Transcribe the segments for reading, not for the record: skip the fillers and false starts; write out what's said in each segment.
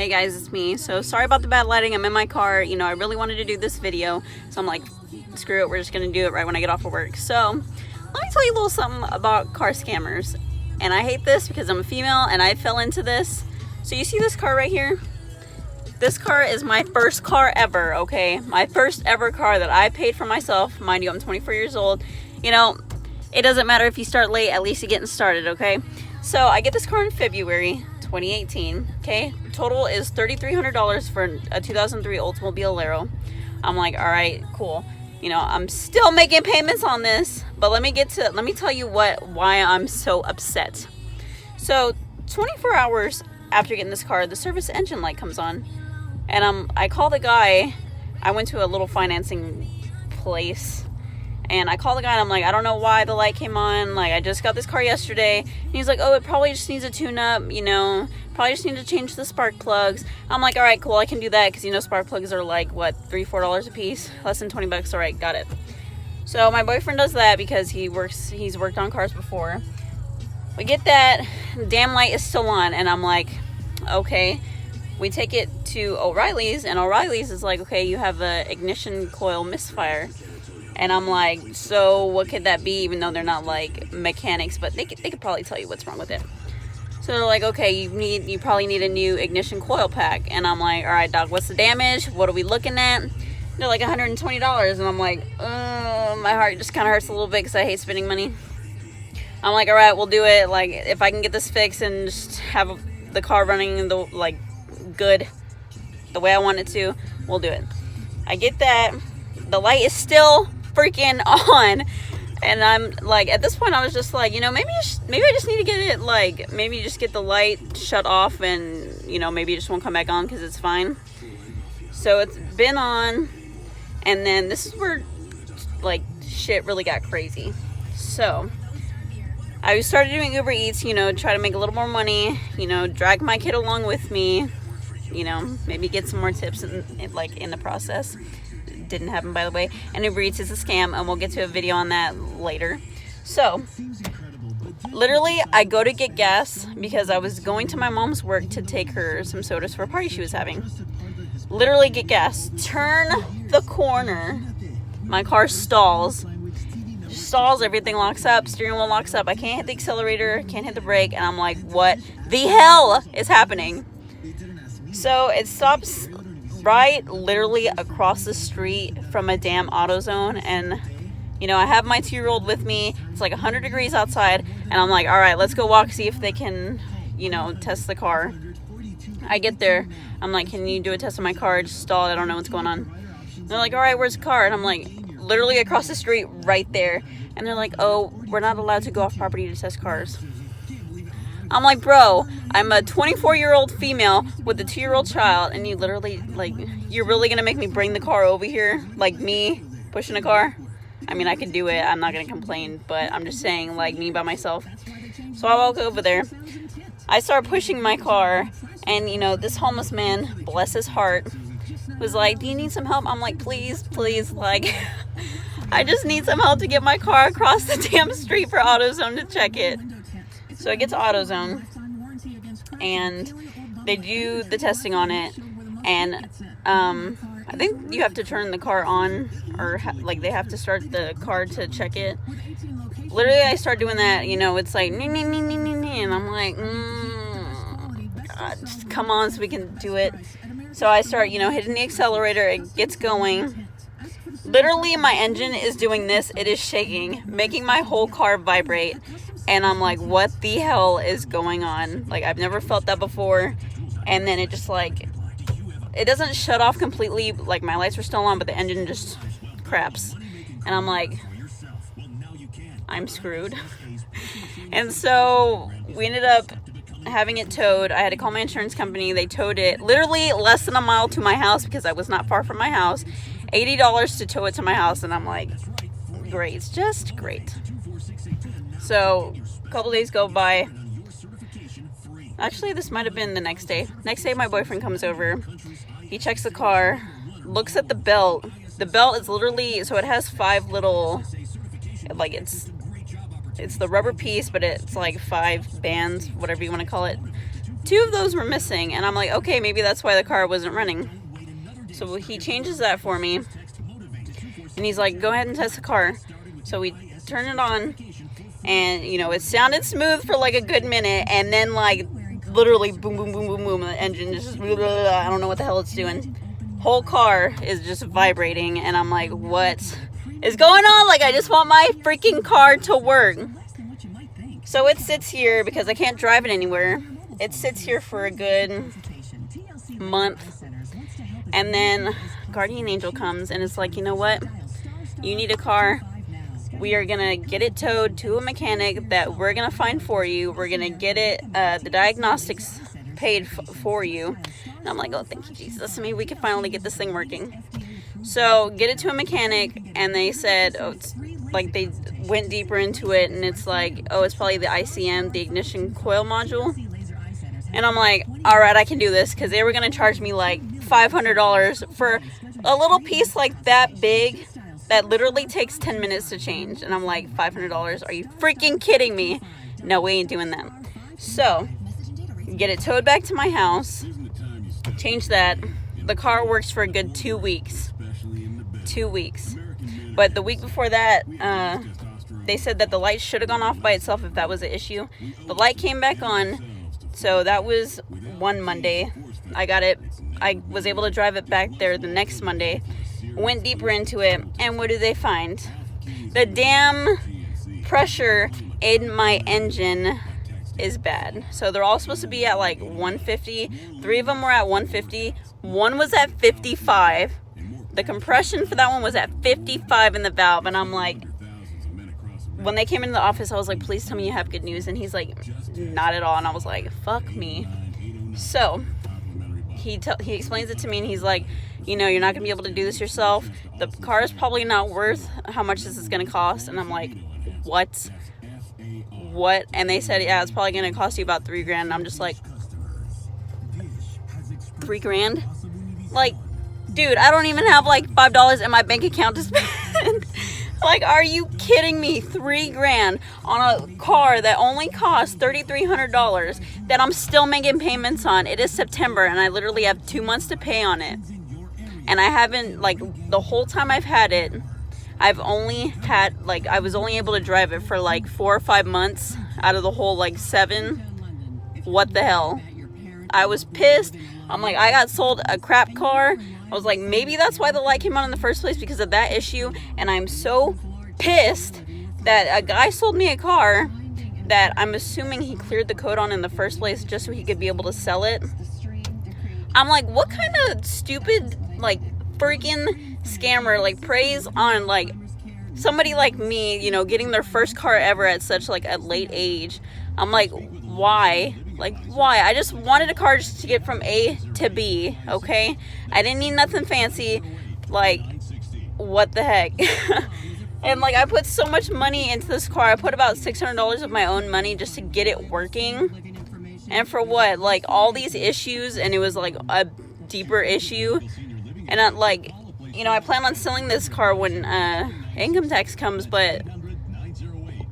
Hey guys, it's me. So sorry about the bad lighting. I'm in my car. You know, I really wanted to do this video, so I'm like, screw it, we're just gonna do it right when I get off of work. So let me tell you a little something about car scammers. And I hate this because I'm a female and I fell into this. So you see this car right here? This car is my first car ever, okay? My first ever car that I paid for myself. Mind you, I'm 24 years old. You know, it doesn't matter if you start late, at least you're getting started, okay? So I get this car in February 2018, okay? Total is $3,300 for a 2003 Oldsmobile Alero. I'm like, all right, cool. You know, I'm still making payments on this, but let me tell you why I'm so upset. So 24 hours after getting this car, the service engine light comes on. And I call the guy. I went to a little financing place, and I call the guy and I'm like, I don't know why the light came on. Like, I just got this car yesterday. And he's like, oh, it probably just needs a tune-up, you know. Probably just need to change the spark plugs. I'm like, all right, cool, I can do that, because you know spark plugs are like, what, $3-4 a piece? Less than 20 bucks. All right, got it. So my boyfriend does that because he's worked on cars before. We get that. Damn light is still on, and I'm like, okay. We take it to O'Reilly's, and O'Reilly's is like, okay, you have a ignition coil misfire. And I'm like, so what could that be? Even though they're not like mechanics, but they could probably tell you what's wrong with it. So they're like, okay, you probably need a new ignition coil pack. And I'm like, all right, doc, what's the damage? What are we looking at? They're like $120, and I'm like, my heart just kind of hurts a little bit because I hate spending money. I'm like, all right, we'll do it. Like, if I can get this fixed and just have the car running good the way I want it to, we'll do it. I get that. The light is still freaking on, and I'm like, at this point I was just like, you know, maybe I just need to get it, like, maybe just get the light shut off, and you know, maybe it just won't come back on because it's fine. So it's been on, and then this is where like shit really got crazy. So I started doing Uber Eats, you know, try to make a little more money, you know, drag my kid along with me, you know, maybe get some more tips in the process. Didn't happen, by the way. And Uber Eats is a scam, and we'll get to a video on that later. So literally I go to get gas because I was going to my mom's work to take her some sodas for a party she was having. Literally get gas, turn the corner, my car stalls, everything locks up, steering wheel locks up, I can't hit the accelerator, can't hit the brake, and I'm like, what the hell is happening? So it stops right literally across the street from a damn AutoZone, and you know, I have my 2-year-old with me. It's like 100 degrees outside, and I'm like, all right, let's go walk, see if they can, you know, test the car. I get there, I'm like, can you do a test of my car? Just stalled, I don't know what's going on. They're like, all right, where's the car? And I'm like, literally across the street right there. And they're like, oh, we're not allowed to go off property to test cars. I'm like, bro, I'm a 24-year-old female with a 2-year-old child, and you literally, like, you're really gonna make me bring the car over here? Like, me pushing a car? I mean, I could do it, I'm not gonna complain, but I'm just saying, like, me by myself. So I walk over there, I start pushing my car, and, you know, this homeless man, bless his heart, was like, do you need some help? I'm like, please, like, I just need some help to get my car across the damn street for AutoZone to check it. So I get to AutoZone, and they do the testing on it, and I think you have to turn the car on, or like they have to start the car to check it. Literally, I start doing that, you know, it's like, and I'm like, God, just come on so we can do it. So I start, you know, hitting the accelerator, it gets going. Literally, my engine is doing this, it is shaking, making my whole car vibrate. And I'm like, what the hell is going on? Like, I've never felt that before. And then it just, like, it doesn't shut off completely. Like, my lights were still on, but the engine just craps. And I'm like, I'm screwed. And so we ended up having it towed. I had to call my insurance company. They towed it literally less than a mile to my house because I was not far from my house. $80 to tow it to my house. And I'm like, great. Just great. So a couple days go by. Actually, this might have been the next day. Next day, my boyfriend comes over. He checks the car, looks at the belt. The belt is literally, so it has 5 little, like, it's the rubber piece, but it's like 5 bands, whatever you want to call it, 2 of those were missing, and I'm like, okay, maybe that's why the car wasn't running. So he changes that for me, and he's like, go ahead and test the car. So we turn it on, and you know, it sounded smooth for like a good minute, and then like literally boom, boom, boom, boom, boom, the engine is just blah, blah, blah, I don't know what the hell it's doing. Whole car is just vibrating, and I'm like, what is going on? Like, I just want my freaking car to work. So it sits here because I can't drive it anywhere. It sits here for a good month, and then Guardian Angel comes and it's like, you know what, you need a car. We are gonna get it towed to a mechanic that we're gonna find for you. We're gonna get it the diagnostics paid for you. And I'm like, oh, thank you, Jesus. Maybe we can finally get this thing working. So get it to a mechanic, and they said, oh, it's like, they went deeper into it, and it's like, oh, it's probably the ICM, the ignition coil module. And I'm like, all right, I can do this, because they were going to charge me like $500 for a little piece like that big that literally takes 10 minutes to change. And I'm like, $500? Are you freaking kidding me? No, we ain't doing that. So get it towed back to my house, change that. The car works for a good 2 weeks. 2 weeks. But the week before that, they said that the light should have gone off by itself if that was an issue. The light came back on, so that was one Monday. I got it. I was able to drive it back there the next Monday. Went deeper into it, and what do they find? The damn pressure in my engine is bad. So they're all supposed to be at like 150. 3 of them were at 150. One was at 55. The compression for that one was at 55 in the valve, and I'm like, when they came into the office, I was like, please tell me you have good news. And he's like, not at all. And I was like, fuck me. So he explains it to me, and he's like, you know, you're not gonna be able to do this yourself. The car is probably not worth how much this is gonna cost. And I'm like, what? And they said, yeah, it's probably gonna cost you about $3,000. And I'm just like, $3,000? Like, dude, I don't even have like $5 in my bank account to spend. Like, are you kidding me? $3,000 on a car that only costs $3,300 that I'm still making payments on. It is September, and I literally have 2 months to pay on it. And I haven't, like, the whole time I've had it, I've only had, like, I was only able to drive it for like 4 or 5 months out of the whole like 7. What the hell? I was pissed. I'm like, I got sold a crap car. I was like, maybe that's why the light came on in the first place, because of that issue. And I'm so pissed that a guy sold me a car that I'm assuming he cleared the code on in the first place just so he could be able to sell it. I'm like, what kind of stupid, like, freaking scammer, like, preys on, like, somebody like me, you know, getting their first car ever at such, like, a late age. I'm like, why? Like, why? I just wanted a car just to get from A to B, okay? I didn't need nothing fancy. Like, what the heck? And, like, I put so much money into this car. I put about $600 of my own money just to get it working. And for what? Like, all these issues, and it was, like, a deeper issue. And, like, you know, I plan on selling this car when income tax comes, but,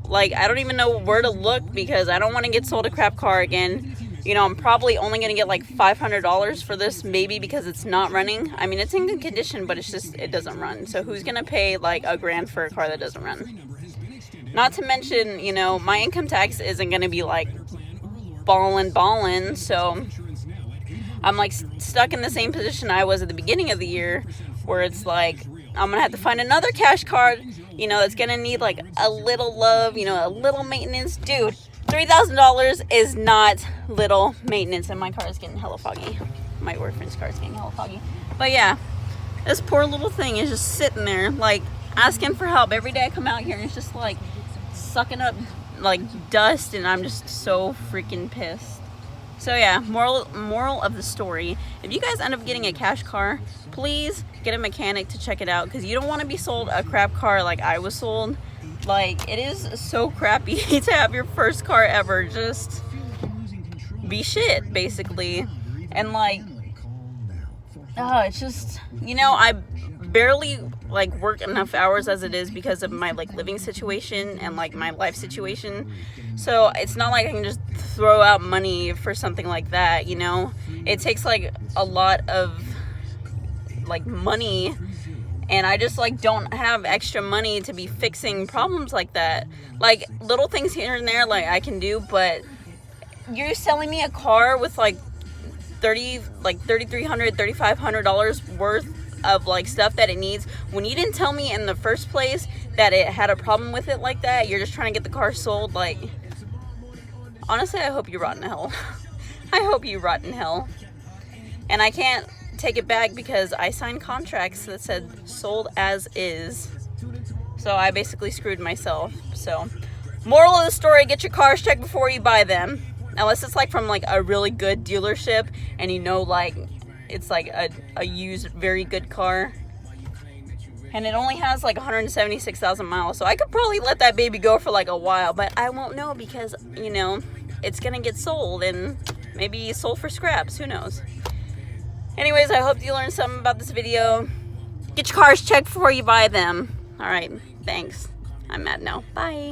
like, I don't even know where to look because I don't want to get sold a crap car again. You know, I'm probably only going to get, like, $500 for this, maybe because it's not running. I mean, it's in good condition, but it's just, it doesn't run. So who's going to pay, like, $1,000 for a car that doesn't run? Not to mention, you know, my income tax isn't going to be, like, ballin', so I'm, like, stuck in the same position I was at the beginning of the year, where it's like, I'm gonna have to find another cash card, you know, that's gonna need, like, a little love, you know, a little maintenance. Dude, $3,000 is not little maintenance, and my car is getting hella foggy. My boyfriend's car is getting hella foggy. But yeah, this poor little thing is just sitting there, like, asking for help. Every day I come out here and it's just, like, sucking up, like, dust, and I'm just so freaking pissed. So yeah, moral of the story, if you guys end up getting a cash car, please get a mechanic to check it out, because you don't want to be sold a crap car like I was sold. Like, it is so crappy to have your first car ever just be shit, basically. And, like, it's just, you know, I barely like work enough hours as it is because of my like living situation and like my life situation. So it's not like I can just throw out money for something like that, you know. It takes like a lot of like money, and I just like don't have extra money to be fixing problems like that. Like little things here and there like I can do, but you're selling me a car with like $3,300, $3,500 worth of like stuff that it needs when you didn't tell me in the first place that it had a problem with it like that. You're just trying to get the car sold. Like, honestly, I hope you rot in hell. I hope you rot in hell. And I can't take it back because I signed contracts that said sold as is. So I basically screwed myself. So moral of the story, get your cars checked before you buy them. Unless it's like from like a really good dealership and you know like it's like a used very good car. And it only has like 176,000 miles. So I could probably let that baby go for like a while. But I won't know because, you know, it's going to get sold and maybe sold for scraps. Who knows? Anyways, I hope you learned something about this video. Get your cars checked before you buy them. All right. Thanks. I'm mad now. Bye.